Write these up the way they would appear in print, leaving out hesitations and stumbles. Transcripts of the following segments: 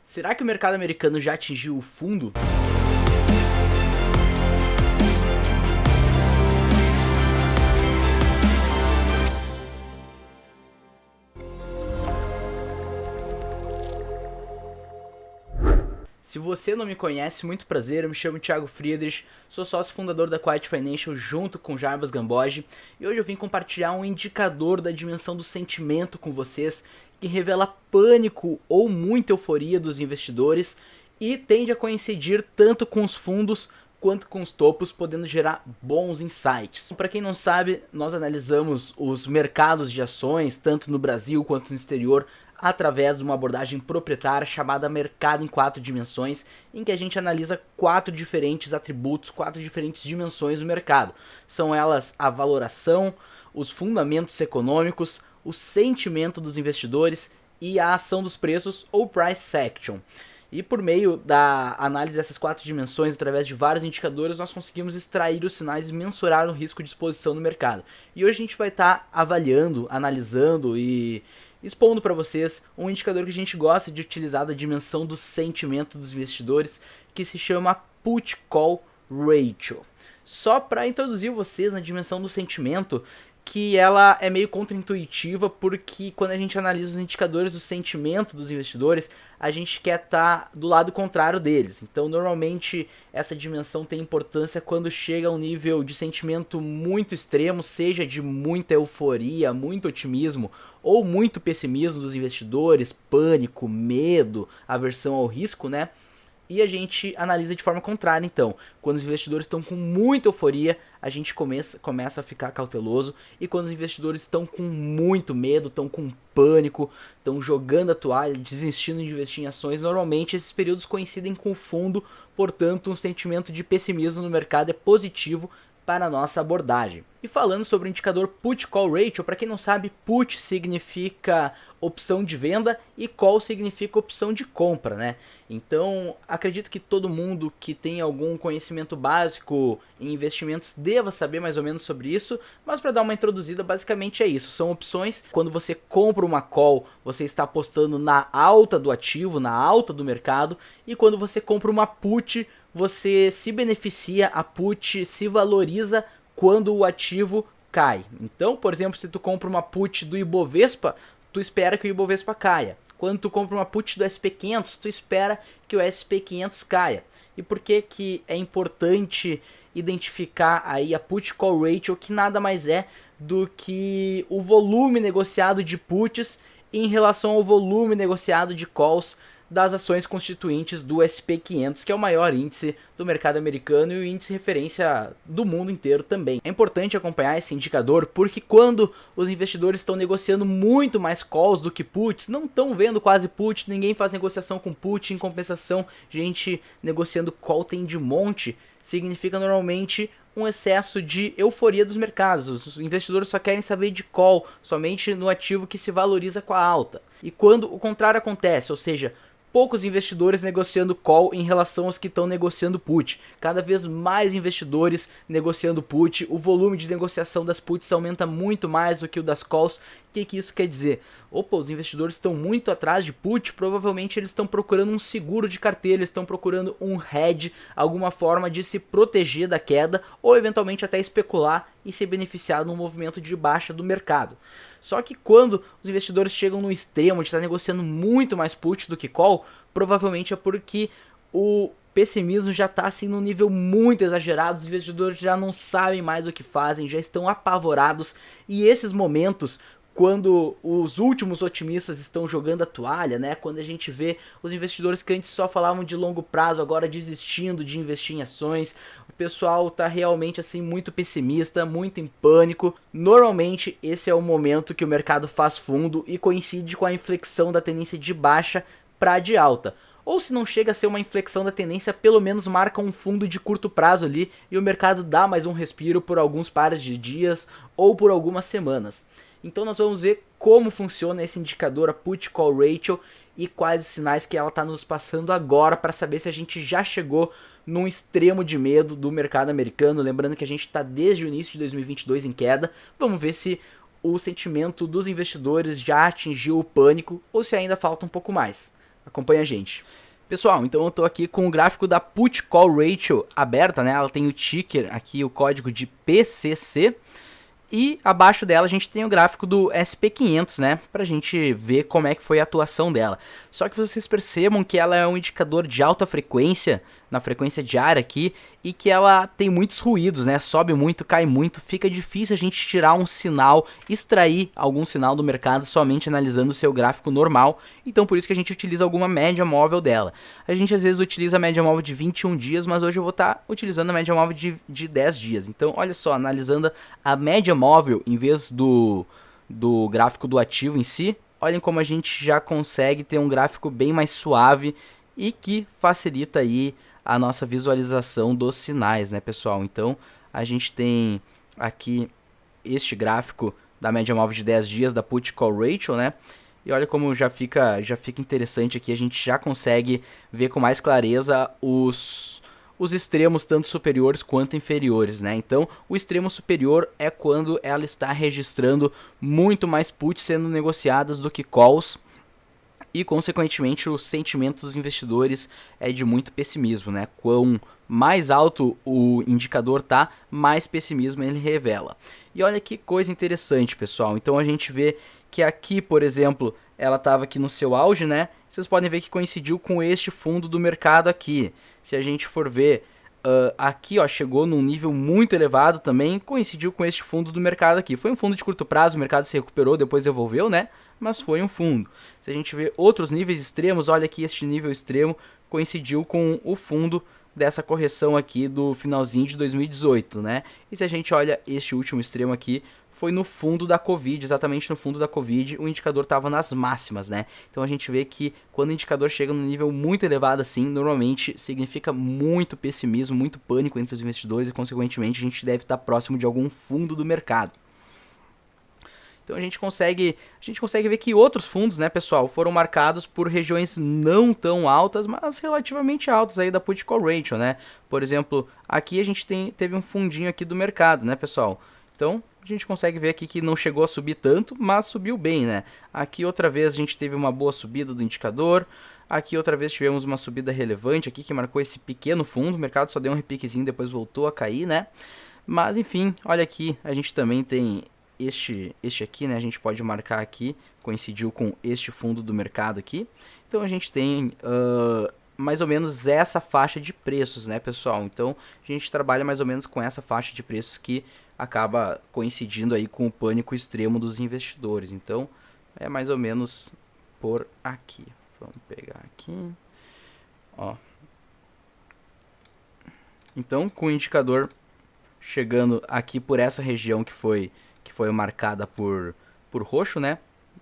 Será que o mercado americano já atingiu o fundo? Se você não me conhece, muito prazer, eu me chamo Thiago Friedrich, sou sócio fundador da Quiet Financial junto com Jarbas Gamboge e hoje eu vim compartilhar um indicador da dimensão do sentimento com vocês que revela pânico ou muita euforia dos investidores e tende a coincidir tanto com os fundos quanto com os topos, podendo gerar bons insights. Para quem não sabe, nós analisamos os mercados de ações, tanto no Brasil quanto no exterior, através de uma abordagem proprietária chamada Mercado em 4 Dimensões, em que a gente analisa 4 diferentes atributos, 4 diferentes dimensões do mercado. São elas a valoração, os fundamentos econômicos, o sentimento dos investidores e a ação dos preços ou price action. E por meio da análise dessas 4 dimensões, através de vários indicadores, nós conseguimos extrair os sinais e mensurar o risco de exposição no mercado. E hoje a gente vai estar avaliando, analisando e expondo para vocês um indicador que a gente gosta de utilizar da dimensão do sentimento dos investidores, que se chama Put Call Ratio. Só para introduzir vocês na dimensão do sentimento, que ela é meio contraintuitiva, porque quando a gente analisa os indicadores do sentimento dos investidores, a gente quer estar do lado contrário deles. Então, normalmente, essa dimensão tem importância quando chega a um nível de sentimento muito extremo, seja de muita euforia, muito otimismo ou muito pessimismo dos investidores, pânico, medo, aversão ao risco, né? E a gente analisa de forma contrária, então. Quando os investidores estão com muita euforia, a gente começa a ficar cauteloso. E quando os investidores estão com muito medo, estão com pânico, estão jogando a toalha, desistindo de investir em ações, normalmente esses períodos coincidem com o fundo. Portanto, um sentimento de pessimismo no mercado é positivo para a nossa abordagem. E falando sobre o indicador Put Call Ratio, para quem não sabe, Put significa opção de venda e Call significa opção de compra, né? Então, acredito que todo mundo que tem algum conhecimento básico em investimentos deva saber mais ou menos sobre isso, mas para dar uma introduzida, basicamente é isso. São opções, quando você compra uma Call, você está apostando na alta do ativo, na alta do mercado, e quando você compra uma Put, você se beneficia, a put se valoriza quando o ativo cai. Então, por exemplo, se tu compra uma put do Ibovespa, tu espera que o Ibovespa caia. Quando tu compra uma put do SP500, tu espera que o SP500 caia. E por que que é importante identificar aí a put call ratio, que nada mais é do que o volume negociado de puts em relação ao volume negociado de calls das ações constituintes do SP500, que é o maior índice do mercado americano e o índice referência do mundo inteiro também. É importante acompanhar esse indicador porque quando os investidores estão negociando muito mais calls do que puts, não estão vendo quase put, ninguém faz negociação com put, em compensação, gente negociando call tem de monte, significa normalmente um excesso de euforia dos mercados. Os investidores só querem saber de call, somente no ativo que se valoriza com a alta. E quando o contrário acontece, ou seja, poucos investidores negociando call em relação aos que estão negociando put. Cada vez mais investidores negociando put. O volume de negociação das puts aumenta muito mais do que o das calls. O que isso quer dizer? Opa, os investidores estão muito atrás de put. Provavelmente eles estão procurando um seguro de carteira. Eles estão procurando um hedge, alguma forma de se proteger da queda ou eventualmente até especular e se beneficiar no movimento de baixa do mercado. Só que quando os investidores chegam no extremo de estar negociando muito mais put do que call, provavelmente é porque o pessimismo já está assim num nível muito exagerado, os investidores já não sabem mais o que fazem, já estão apavorados, e esses momentos, quando os últimos otimistas estão jogando a toalha, né? Quando a gente vê os investidores que antes só falavam de longo prazo, agora desistindo de investir em ações, o pessoal tá realmente assim muito pessimista, muito em pânico. Normalmente esse é o momento que o mercado faz fundo e coincide com a inflexão da tendência de baixa para de alta. Ou se não chega a ser uma inflexão da tendência, pelo menos marca um fundo de curto prazo ali e o mercado dá mais um respiro por alguns pares de dias ou por algumas semanas. Então nós vamos ver como funciona esse indicador, a Put Call Ratio, e quais os sinais que ela está nos passando agora para saber se a gente já chegou num extremo de medo do mercado americano. Lembrando que a gente está desde o início de 2022 em queda. Vamos ver se o sentimento dos investidores já atingiu o pânico ou se ainda falta um pouco mais. Acompanha a gente. Pessoal, então eu tô aqui com o gráfico da Put Call Ratio aberta, né? Ela tem o ticker aqui, o código de PCC. E abaixo dela a gente tem o gráfico do SP500, né, pra gente ver como é que foi a atuação dela. Só que vocês percebam que ela é um indicador de alta frequência, na frequência diária aqui, e que ela tem muitos ruídos, né, sobe muito, cai muito, fica difícil a gente tirar um sinal, extrair algum sinal do mercado somente analisando o seu gráfico normal, então por isso que a gente utiliza alguma média móvel dela. A gente às vezes utiliza a média móvel de 21 dias, mas hoje eu vou estar utilizando a média móvel de 10 dias. Então olha só, analisando a média móvel em vez do gráfico do ativo em si, olhem como a gente já consegue ter um gráfico bem mais suave e que facilita aí a nossa visualização dos sinais, né, pessoal? Então a gente tem aqui este gráfico da média móvel de 10 dias da Put Call Ratio, né? E olha como já fica interessante aqui, a gente já consegue ver com mais clareza os extremos tanto superiores quanto inferiores, né? Então, o extremo superior é quando ela está registrando muito mais puts sendo negociadas do que calls, e consequentemente o sentimento dos investidores é de muito pessimismo, né? Quão mais alto o indicador tá, mais pessimismo ele revela. E olha que coisa interessante, pessoal. Então a gente vê que aqui, por exemplo, ela estava aqui no seu auge, né? Vocês podem ver que coincidiu com este fundo do mercado aqui. Se a gente for ver aqui, ó, chegou num nível muito elevado também, coincidiu com este fundo do mercado aqui. Foi um fundo de curto prazo, o mercado se recuperou, depois devolveu, né? Mas foi um fundo. Se a gente vê outros níveis extremos, olha aqui, este nível extremo coincidiu com o fundo dessa correção aqui do finalzinho de 2018, né? E se a gente olha este último extremo aqui, foi no fundo da Covid, exatamente no fundo da Covid, o indicador estava nas máximas, né? Então a gente vê que quando o indicador chega num nível muito elevado assim, normalmente significa muito pessimismo, muito pânico entre os investidores e consequentemente a gente deve estar próximo de algum fundo do mercado. Então a gente consegue ver que outros fundos, né, pessoal, foram marcados por regiões não tão altas, mas relativamente altas aí da Put Call Ratio, né? Por exemplo, aqui a gente teve um fundinho aqui do mercado, né, pessoal? Então a gente consegue ver aqui que não chegou a subir tanto, mas subiu bem, né? Aqui outra vez a gente teve uma boa subida do indicador. Aqui outra vez tivemos uma subida relevante aqui que marcou esse pequeno fundo. O mercado só deu um repiquezinho, depois voltou a cair, né? Mas enfim, olha aqui, a gente também tem este aqui, né? A gente pode marcar aqui, coincidiu com este fundo do mercado aqui. Então a gente tem mais ou menos essa faixa de preços, né, pessoal? Então a gente trabalha mais ou menos com essa faixa de preços que acaba coincidindo aí com o pânico extremo dos investidores. Então é mais ou menos por aqui. Vamos pegar aqui, ó. Então com o indicador chegando aqui por essa região que foi marcada por roxo, né?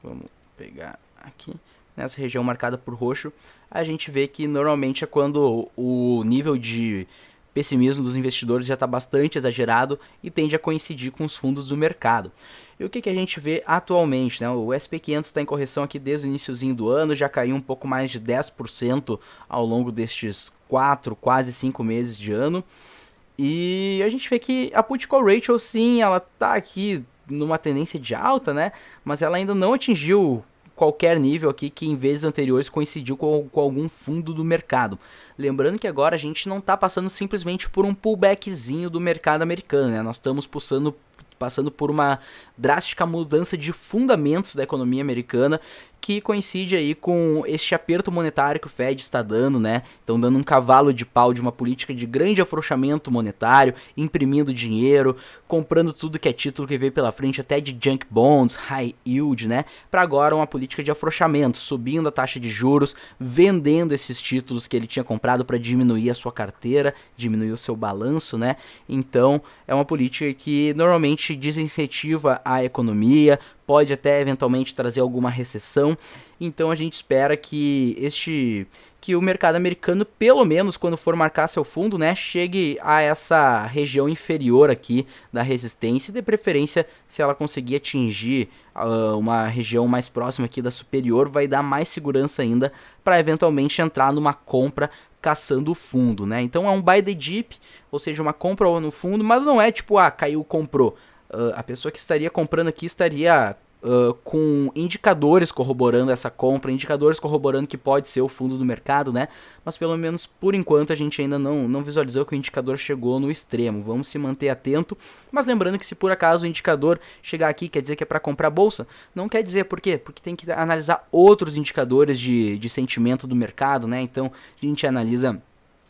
Vamos pegar aqui. Nessa região marcada por roxo, a gente vê que normalmente é quando o nível de pessimismo dos investidores já está bastante exagerado e tende a coincidir com os fundos do mercado. E o que a gente vê atualmente, né? O SP500 está em correção aqui desde o iniciozinho do ano, já caiu um pouco mais de 10% ao longo destes 4, quase 5 meses de ano. E a gente vê que a Put Call Ratio, sim, ela tá aqui numa tendência de alta, né? Mas ela ainda não atingiu qualquer nível aqui que em vezes anteriores coincidiu com algum fundo do mercado. Lembrando que agora a gente não está passando simplesmente por um pullbackzinho do mercado americano, né? Nós estamos passando por uma drástica mudança de fundamentos da economia americana que coincide aí com este aperto monetário que o Fed está dando, né? Estão dando um cavalo de pau de uma política de grande afrouxamento monetário, imprimindo dinheiro, comprando tudo que é título que veio pela frente, até de junk bonds, high yield, né? Para agora uma política de afrouxamento, subindo a taxa de juros, vendendo esses títulos que ele tinha comprado para diminuir a sua carteira, diminuir o seu balanço, né? Então é uma política que normalmente desincentiva a economia, pode até eventualmente trazer alguma recessão. Então a gente espera que o mercado americano, pelo menos quando for marcar seu fundo, né, chegue a essa região inferior aqui da resistência, de preferência se ela conseguir atingir uma região mais próxima aqui da superior, vai dar mais segurança ainda para eventualmente entrar numa compra caçando o fundo, né? Então é um buy the dip, ou seja, uma compra no fundo, mas não é tipo, caiu, comprou. A pessoa que estaria comprando aqui estaria com indicadores corroborando essa compra, indicadores corroborando que pode ser o fundo do mercado, né? Mas pelo menos por enquanto a gente ainda não visualizou que o indicador chegou no extremo. Vamos se manter atento, mas lembrando que se por acaso o indicador chegar aqui quer dizer que é para comprar bolsa, não quer dizer por quê? Porque tem que analisar outros indicadores de sentimento do mercado, né? Então a gente analisa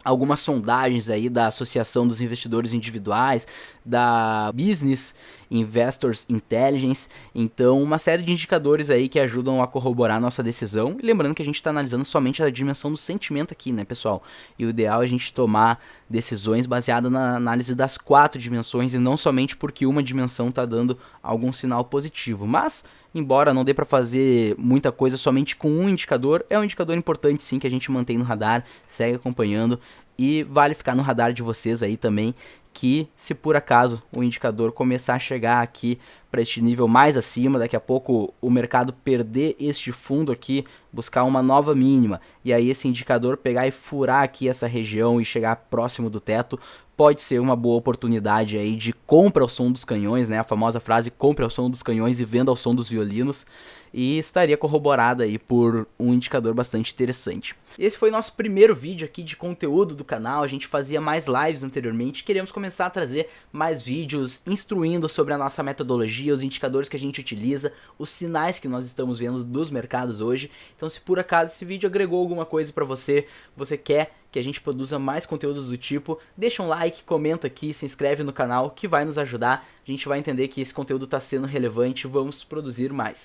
algumas sondagens aí da Associação dos Investidores Individuais, da Business Investors Intelligence, então uma série de indicadores aí que ajudam a corroborar a nossa decisão, e lembrando que a gente está analisando somente a dimensão do sentimento aqui, né, pessoal? E o ideal é a gente tomar decisões baseadas na análise das 4 dimensões e não somente porque uma dimensão está dando algum sinal positivo, mas embora não dê para fazer muita coisa somente com um indicador, é um indicador importante sim que a gente mantém no radar, segue acompanhando e vale ficar no radar de vocês aí também, que se por acaso o indicador começar a chegar aqui para este nível mais acima, daqui a pouco o mercado perder este fundo aqui, buscar uma nova mínima, e aí esse indicador pegar e furar aqui essa região e chegar próximo do teto, pode ser uma boa oportunidade aí de compra ao som dos canhões, né? A famosa frase compra ao som dos canhões e venda ao som dos violinos, e estaria corroborada aí por um indicador bastante interessante. Esse foi nosso primeiro vídeo aqui de conteúdo do canal, a gente fazia mais lives anteriormente, queremos começar a trazer mais vídeos instruindo sobre a nossa metodologia, os indicadores que a gente utiliza, os sinais que nós estamos vendo dos mercados hoje. Então se por acaso esse vídeo agregou alguma coisa para você, você quer que a gente produza mais conteúdos do tipo, deixa um like, comenta aqui, se inscreve no canal que vai nos ajudar, a gente vai entender que esse conteúdo está sendo relevante, vamos produzir mais.